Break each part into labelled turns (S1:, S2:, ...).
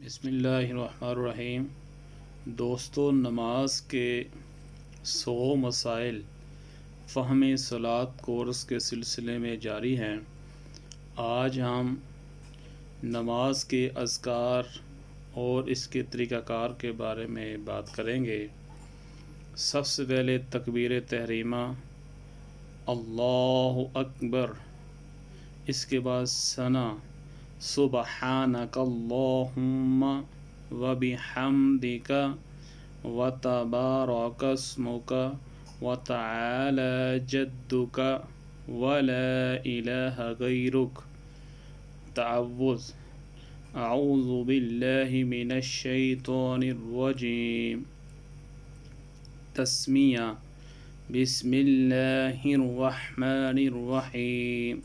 S1: بسم اللہ الرحمن الرحیم۔ دوستو، نماز کے 100 مسائل فہم صلاۃ کورس کے سلسلے میں جاری ہیں۔ آج ہم نماز کے اذکار اور اس کے طریقہ کار کے بارے میں بات کریں گے۔ سب سے پہلے تکبیر تحریمہ، اللہ اکبر، اس کے بعد ثنا، سبحانک اللہم وبحمدک وتبارک اسمک وتعالی جدک ولا الہ غیرک۔ تعوذ، اعوذ باللہ من الشیطان الرجیم۔ تسمیہ، بسم اللہ الرحمن الرحیم۔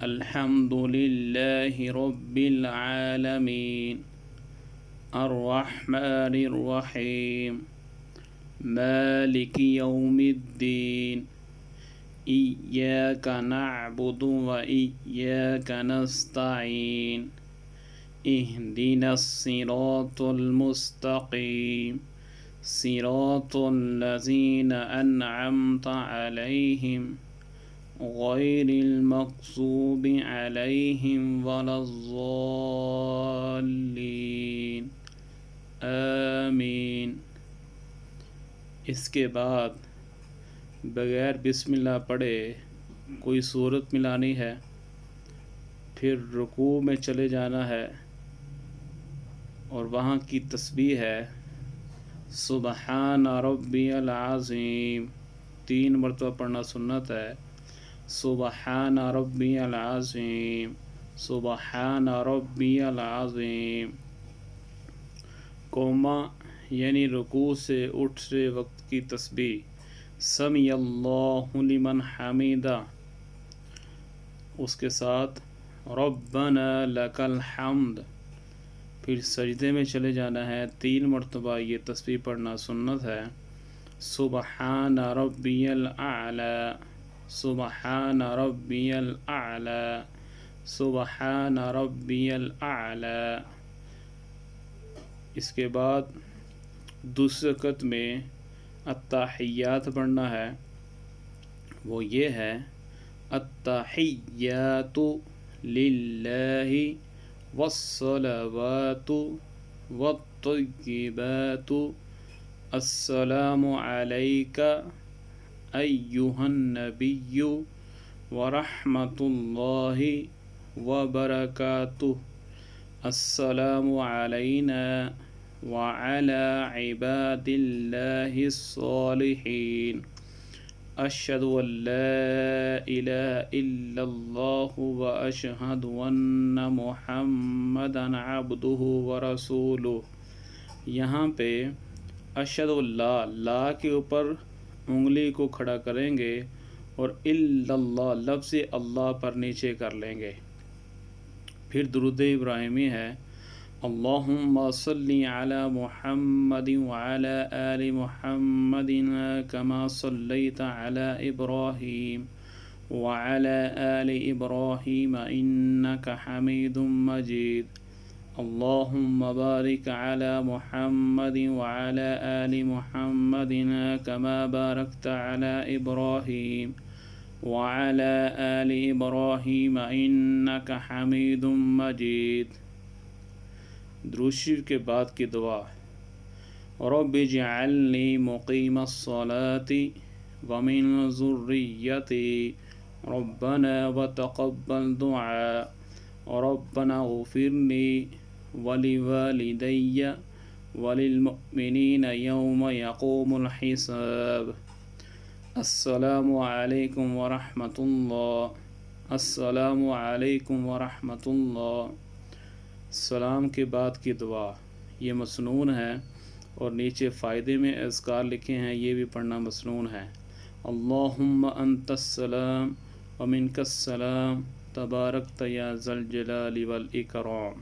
S1: الحمد للہ رب العالمین، الرحمن الرحیم، مالک یوم الدین، ایاک نعبد و ایاک نستعین، اہدنا الصراط المستقیم، صراط الذین انعمت علیہم غیر المغضوب علیہم ولا الضالین، آمین۔ اس کے بعد بغیر بسم اللہ پڑھے کوئی سورت ملانی ہے، پھر رکوع میں چلے جانا ہے اور وہاں کی تسبیح ہے سبحان ربی العظیم، 3 مرتبہ پڑھنا سنت ہے۔ سبحان ربی العظیم، سبحان ربی العظیم۔ قوما یعنی رکوع سے اٹھتے وقت کی تسبیح سمی اللہ لمن حمیدہ، اس کے ساتھ ربنا لک الحمد۔ پھر سجدے میں چلے جانا ہے، 3 مرتبہ یہ تسبیح پڑھنا سنت ہے۔ سبحان ربی الاعلی، سبحان ربی الاعلی، سبحان ربی الاعلی۔ اس کے بعد دوسری رکعت میں التحیات پڑھنا ہے، وہ یہ ہے التحیات للہ والصلوات والطیبات، السلام علیک ایہا النبی ورحمۃ اللہ وبرکاتہ، السلام علینا وعلی عباد اللہ الصالحین، اشہد ان لا الہ الا اللہ واشہد ان محمدا عبدہ ورسولہ۔ یہاں پہ اشہد اللہ، لا کے اوپر انگلی کو کھڑا کریں گے اور الا اللہ، لفظ اللہ پر نیچے کر لیں گے۔ پھر درود ابراہیمی ہے اللہم صلی علی محمد وعلی آل محمد کما صلیت علی ابراہیم وعلی آل ابراہیم انک حمید مجید، اللہم بارک علی محمد وعلی آل محمد کما بارکت علی ابراہیم وعلی آل ابراہیم انک حمید مجید۔ درود شریف کے بعد کی دعا رب اجعلنی مقیم الصلاۃ ومن ذریتی ربنا وتقبل دعاء ربنا اغفر لی ولوالدی وللمؤمنین یوم یقوم الحساب۔ السلام علیکم ورحمۃ اللہ، السلام علیکم ورحمۃ اللہ۔ سلام کے بعد کی دعا یہ مسنون ہے اور نیچے فائدے میں اذکار لکھے ہیں، یہ بھی پڑھنا مسنون ہے۔ اللہم انت السلام ومنک السلام تبارکت یا ذا الجلال والاکرام۔